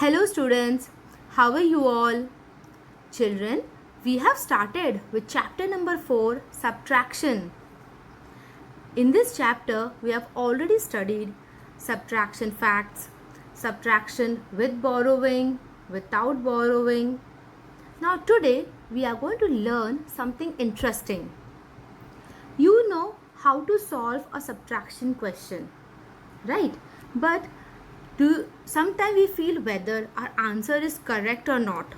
Hello students, how are you all? Children, we have started with chapter number 4, subtraction. In this chapter, we have already studied subtraction facts, subtraction with borrowing, without borrowing. Now today, we are going to learn something interesting. You know how to solve a subtraction question, right? But sometimes we feel whether our answer is correct or not.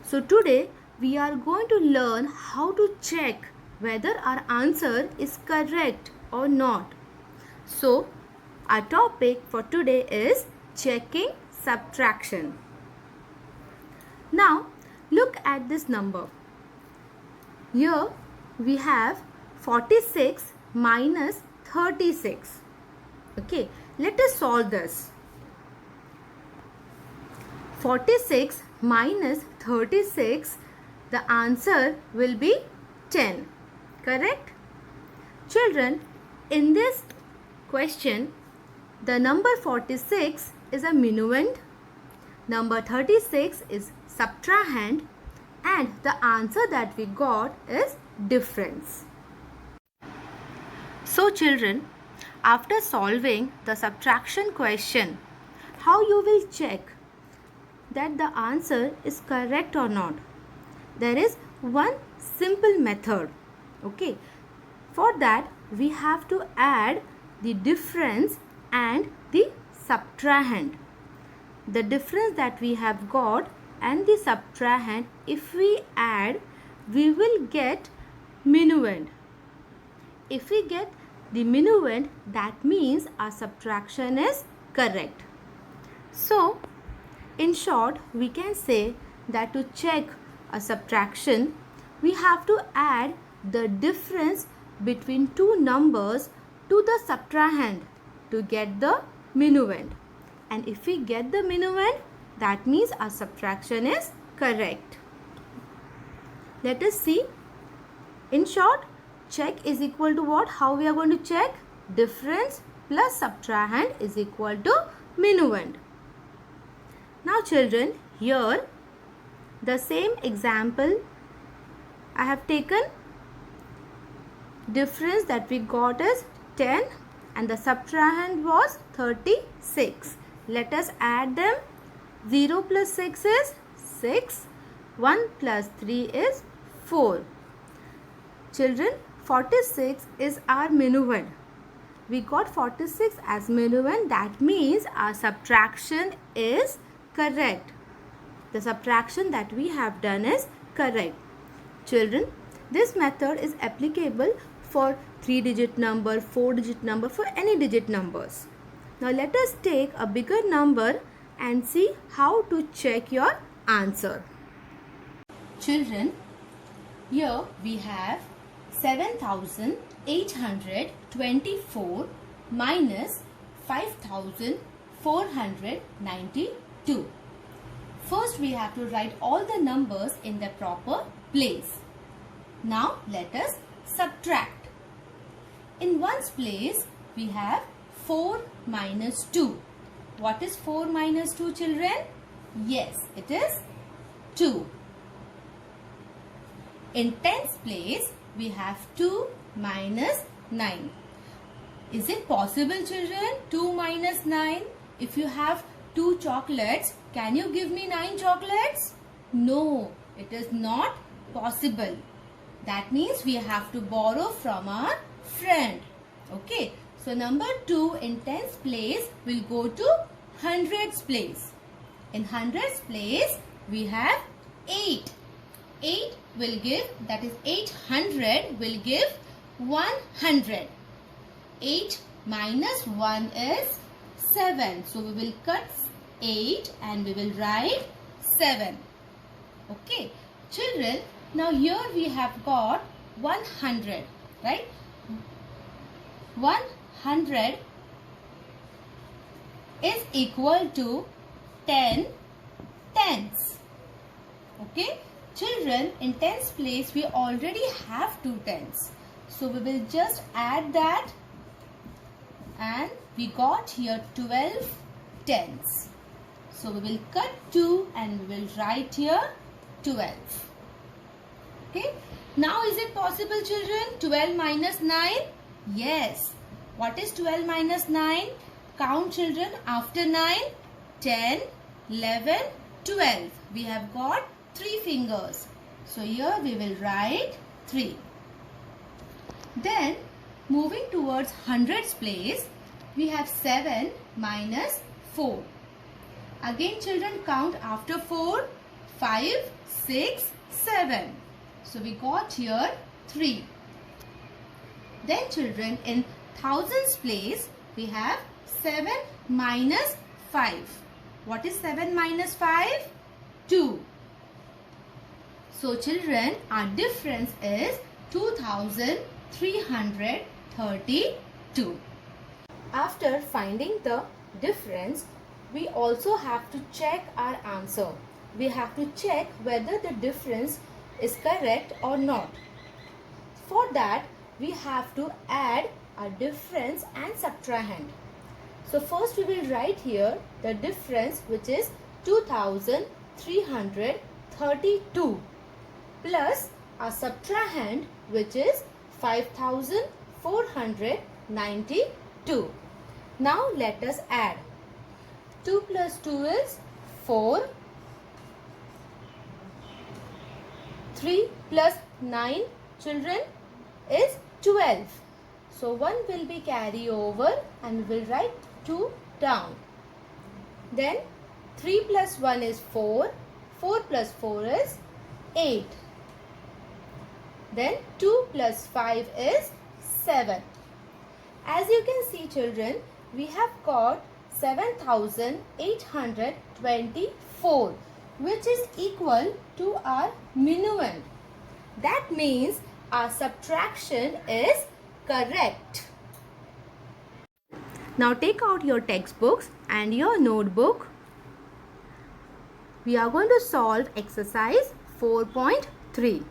So today we are going to learn how to check whether our answer is correct or not. So our topic for today is checking subtraction. Now look at this number. Here we have 46 minus 36. Okay, let us solve this. 46 minus 36, the answer will be 10. Correct? Children, in this question, the number 46 is a minuend, number 36 is subtrahend, and the answer that we got is difference. So children, after solving the subtraction question, how you will check that the answer is correct or not? There is one simple method. Okay, for that we have to add the difference and the subtrahend. The difference that we have got and the subtrahend, if we add, we will get minuend. If we get the minuend, that means our subtraction is correct. So in short, we can say that to check a subtraction, we have to add the difference between two numbers to the subtrahend to get the minuend. And if we get the minuend, that means our subtraction is correct. Let us see. In short, check is equal to what? How we are going to check? Difference plus subtrahend is equal to minuend. Now children, here the same example I have taken. Difference that we got is 10 and the subtrahend was 36. Let us add them. 0 plus 6 is 6. 1 plus 3 is 4. Children, 46 is our minuend. We got 46 as minuend. That means our subtraction is correct. The subtraction that we have done is correct. Children, this method is applicable for 3-digit number, 4-digit number, for any digit numbers. Now let us take a bigger number and see how to check your answer. Children, here we have 7,824 minus 5,492. First we have to write all the numbers in their proper place. Now let us subtract. In ones place we have 4 minus 2. What is 4 minus 2, children? Yes, it is 2. In tens place we have 2 minus 9. Is it possible, children? 2 minus 9? If you have 2 chocolates, can you give me 9 chocolates? No, it is not possible. That means we have to borrow from our friend. Okay, so number 2 in tens place will go to hundreds place. In hundreds place we have 8. 8 will give, that is 800 will give 100. 8 minus 1 is 7. So we will cut 8 and we will write 7. Okay. Children, now here we have got 100. Right? 100 is equal to 10 tens. Okay. Children, in tens place we already have 2 tens. So we will just add that and we got here 12 tens. So we will cut 2 and we will write here 12. Okay. Now is it possible, children? 12 minus 9? Yes. What is 12 minus 9? Count, children. After 9, 10, 11, 12. We have got 3 fingers. So here we will write 3. Then moving towards hundreds place, we have 7 minus 4. Again, children, count after 4, 5, 6, 7. So we got here 3. Then, children, in thousands place, we have 7 minus 5. What is 7 minus 5? 2. So, children, our difference is 2332. After finding the difference, we also have to check our answer. We have to check whether the difference is correct or not. For that, we have to add a difference and subtrahend. So first we will write here the difference, which is 2332, plus a subtrahend, which is 5492. Now let us add. 2 plus 2 is 4. 3 plus 9, children, is 12. So 1 will be carry over and we will write 2 down. Then 3 plus 1 is 4. 4 plus 4 is 8. Then 2 plus 5 is 7. As you can see, children, we have got 7824, which is equal to our minuend. That means our subtraction is correct. Now take out your textbooks and your notebook. We are going to solve exercise 4.3.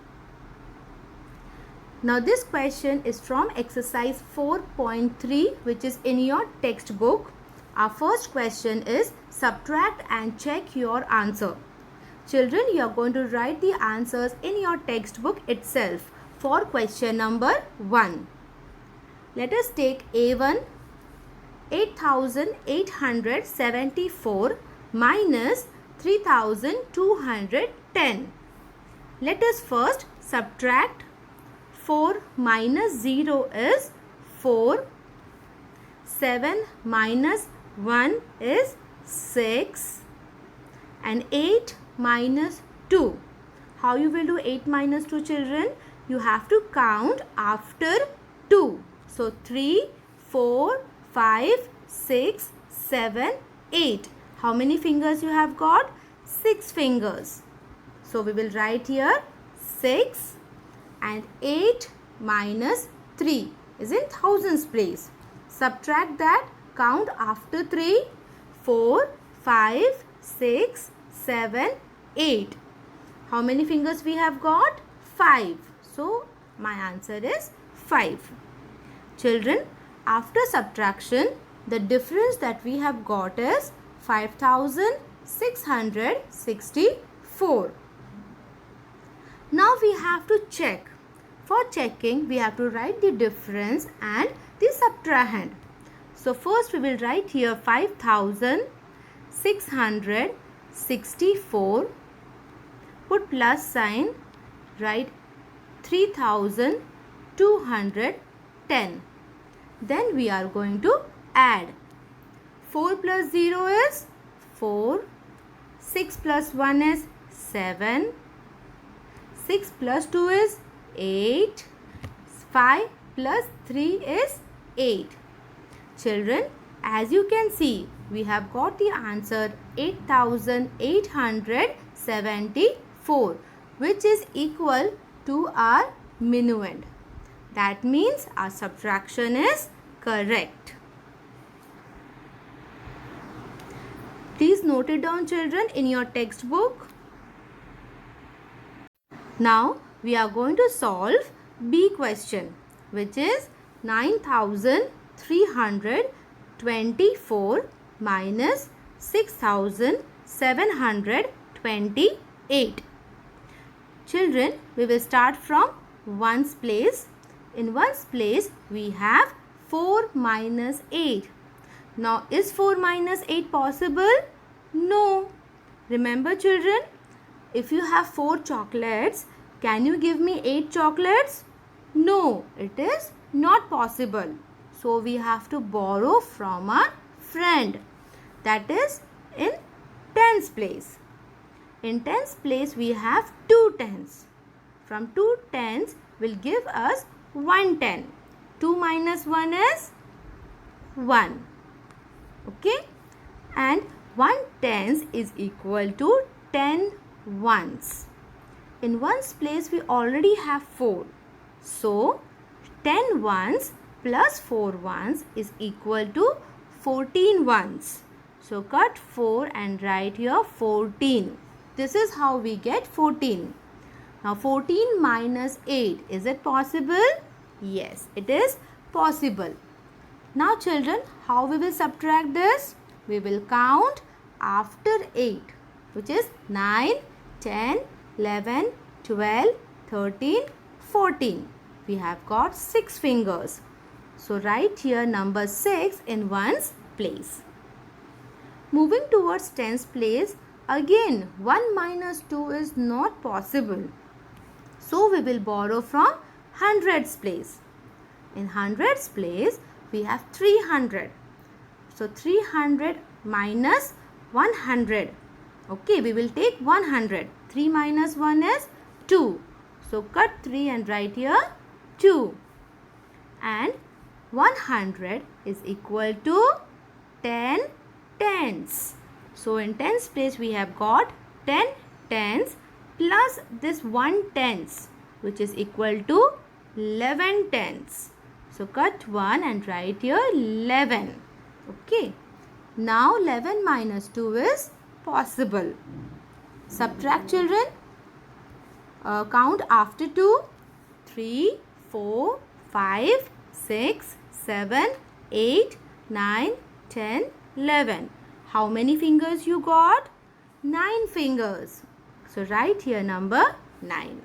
Now this question is from exercise 4.3, which is in your textbook. Our first question is subtract and check your answer. Children, you are going to write the answers in your textbook itself for question number 1. Let us take A1. 8874 minus 3210. Let us first subtract. 4 minus 0 is 4. 7 minus 1 is 6. And 8 minus 2. How you will do 8 minus 2, children? You have to count after 2. So 3, 4, 5, 6, 7, 8. How many fingers you have got? 6 fingers. So we will write here 6 and 8 minus 3 is in thousands place. Subtract that, count after 3, 4, 5, 6, 7, 8. How many fingers we have got? 5. So my answer is 5. Children, after subtraction, the difference that we have got is 5664. Now we have to check. For checking, we have to write the difference and the subtrahend. So first we will write here 5664. Put plus sign. Write 3210. Then we are going to add. 4 plus 0 is 4. 6 plus 1 is 7. 6 plus 2 is 8. 5 plus 3 is 8. Children, as you can see, we have got the answer 8874, which is equal to our minuend. That means our subtraction is correct. Please note it down, children, in your textbook. Now we are going to solve B question, which is 9324 minus 6006. 728. Children, we will start from ones place. In ones place, we have 4 minus 8. Now, is 4 minus 8 possible? No. Remember children, if you have 4 chocolates, can you give me 8 chocolates? No, it is not possible. So, we have to borrow from our friend. That is in tens place. In tens place, we have 2 tens. From 2 tens will give us 1 10. 2 minus 1 is 1. Okay? And 1 tens is equal to 10 ones. In ones place, we already have 4. So, 10 ones plus 4 ones is equal to 14 ones. So, cut 4 and write here 14. This is how we get 14. Now, 14 minus 8. Is it possible? Yes, it is possible. Now, children, how we will subtract this? We will count after 8, which is 9, 10, 11, 12, 13, 14. We have got 6 fingers. So, write here number 6 in ones place. Moving towards tens place, again 1 minus 2 is not possible. So, we will borrow from hundreds place. In hundreds place, we have 300. So, 300 minus 100. Okay, we will take 100. 3 minus 1 is 2. So, cut 3 and write here 2. And 100 is equal to 10 tens. So, in tens place, we have got 10 tens plus this 1 tens, which is equal to 11 tens. So, cut 1 and write here 11. Okay. Now, 11 minus 2 is possible. Subtract children. Count after 2. 3, 4, 5, 6, 7, 8, 9, 10, 11. How many fingers you got? 9 fingers. So, write here number 9.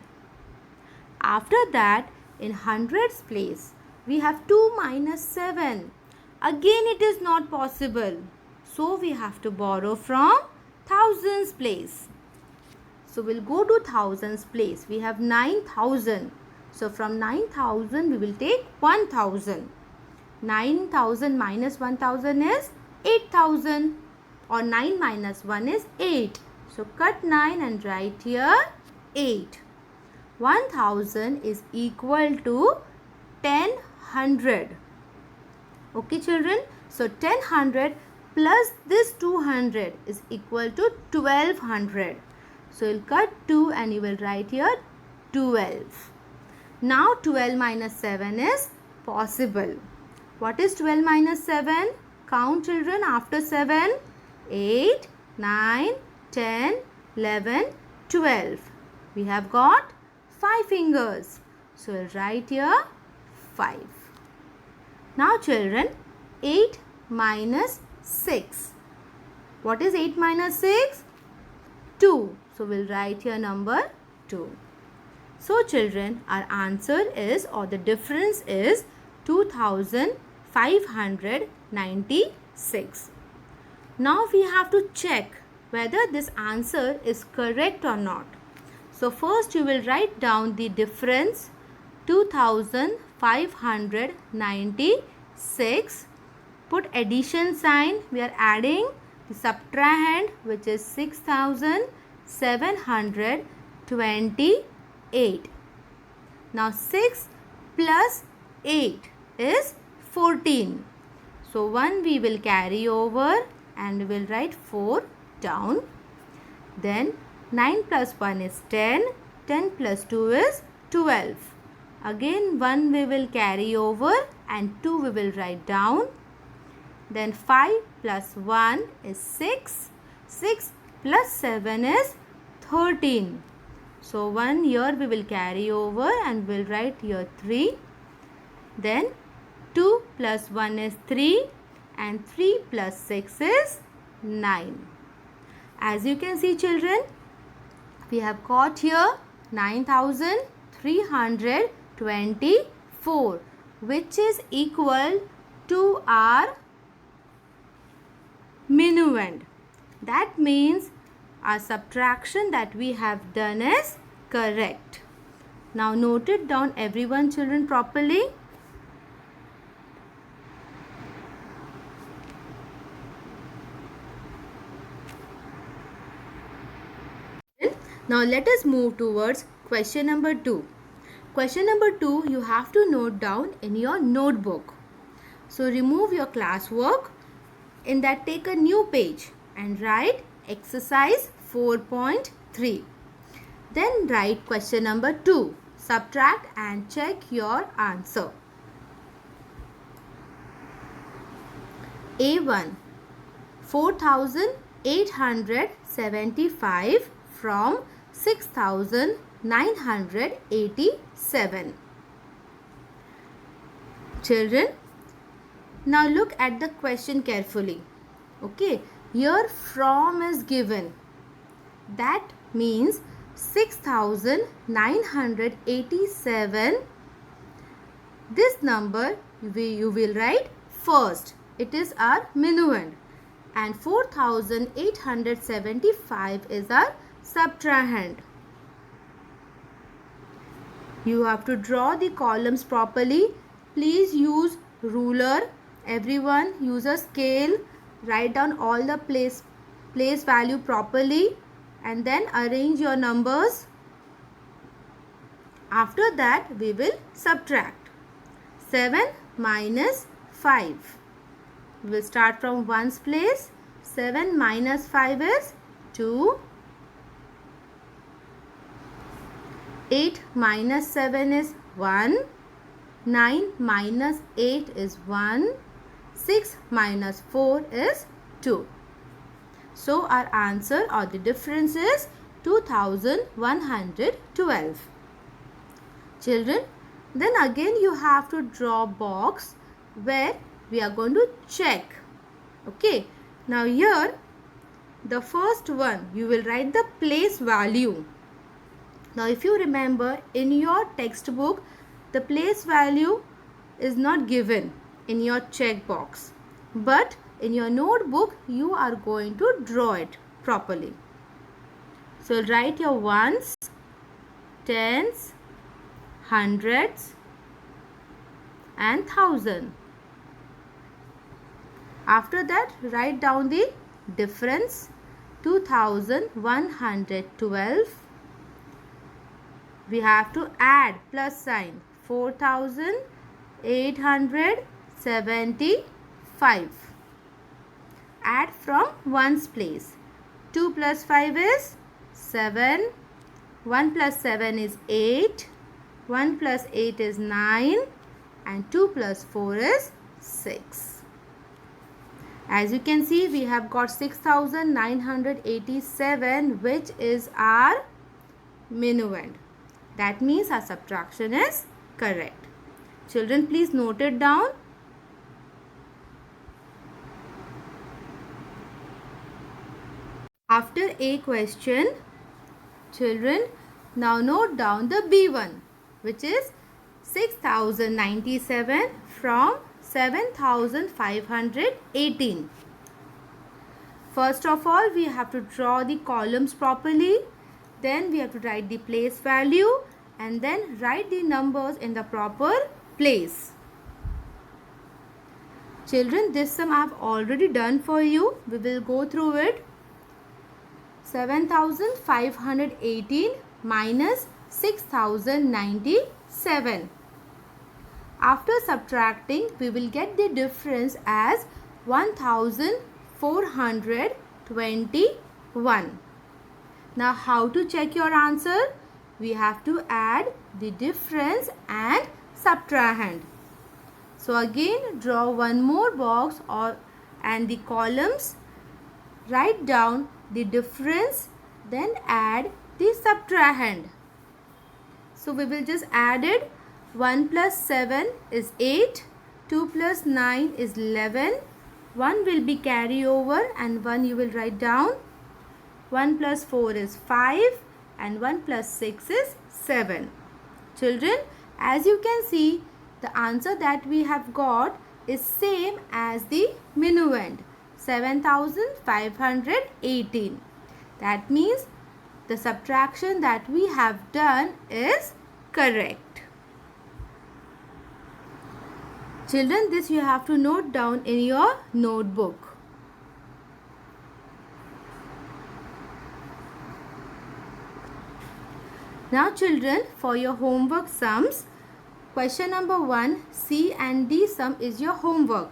After that, in hundreds place, we have 2 minus 7. Again, it is not possible. So, we have to borrow from thousands place. So, we will go to thousands place. We have 9,000. So, from 9,000, we will take 1,000. 9,000 minus 1,000 is 8,000. Or 9 minus 1 is 8. So, cut 9 and write here 8. 1,000 is equal to 1000. Okay, children. So, 1000 plus this 200 is equal to 1200. So, you will cut 2 and you will write here 12. Now, 12 minus 7 is possible. What is 12 minus 7? Count children after 7. 8, 9, 10, 11, 12. We have got 5 fingers. So, we'll write here 5. Now, children, 8 minus 6. What is 8 minus 6? 2. So, we'll write here number 2. So, children, our answer is, or the difference is 2596. Now, we have to check whether this answer is correct or not. So, first you will write down the difference 2596. Put addition sign. We are adding the subtrahend, which is 6728. Now, 6 plus 8 is 14. So, 1 we will carry over and we will write 4 down. Then 9 plus 1 is 10. 10 plus 2 is 12. Again 1 we will carry over and 2 we will write down. Then 5 plus 1 is 6. 6 plus 7 is 13. So, 1 here we will carry over and we will write here 3. Then 2 plus 1 is 3 and 3 plus 6 is 9. As you can see, children, we have got here 9324, which is equal to our minuend. That means our subtraction that we have done is correct. Now note it down, everyone, children, properly. Now let us move towards question number 2. Question number 2 you have to note down in your notebook. So remove your classwork. In that, take a new page and write exercise 4.3. Then write question number 2. Subtract and check your answer. A1, 4875 from 6987. Children, now look at the question carefully. Okay, here from is given. That means 6987. This number you will write first. It is our minuend. And 4875 is our subtrahend. You have to draw the columns properly. Please use ruler. Everyone use a scale. Write down all the place value properly and then arrange your numbers. After that, we will subtract. 7 minus 5. We will start from 1's place. 7 minus 5 is 2. 8 minus 7 is 1. 9 minus 8 is 1. 6 minus 4 is 2. So our answer or the difference is 2112. Children, then again you have to draw a box where we are going to check. Okay. Now here, the first one, you will write the place value. Now if you remember, in your textbook, the place value is not given in your check box. But in your notebook, you are going to draw it properly. So write your ones, tens, hundreds and thousand. After that, write down the difference, 2112. We have to add plus sign, 4875. Add from 1's place. 2 plus 5 is 7. 1 plus 7 is 8. 1 plus 8 is 9. And 2 plus 4 is 6. As you can see, we have got 6987, which is our minuend. That means our subtraction is correct. Children, please note it down. After A question, children, now note down the B1, which is 6097 from 7518. First of all, we have to draw the columns properly. Then we have to write the place value and then write the numbers in the proper place. Children, this sum I have already done for you. We will go through it. 7518 minus 6097. After subtracting, we will get the difference as 1421. Now, how to check your answer? We have to add the difference and subtrahend. So, again, draw one more box and the columns. Write down the difference, then add the subtrahend. So, we will just add it. 1 plus 7 is 8. 2 plus 9 is 11. 1 will be carry over and 1 you will write down. 1 plus 4 is 5 and 1 plus 6 is 7. Children, as you can see, the answer that we have got is same as the minuend, 7518. That means the subtraction that we have done is correct. Children, this you have to note down in your notebook. Now children, for your homework sums, question number 1, C and D sum is your homework.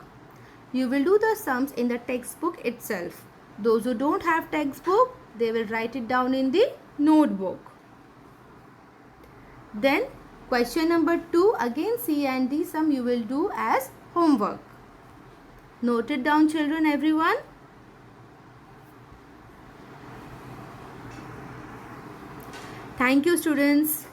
You will do the sums in the textbook itself. Those who don't have textbook, they will write it down in the notebook. Then question number 2, again C and D sum you will do as homework. Note it down children, everyone. Thank you students.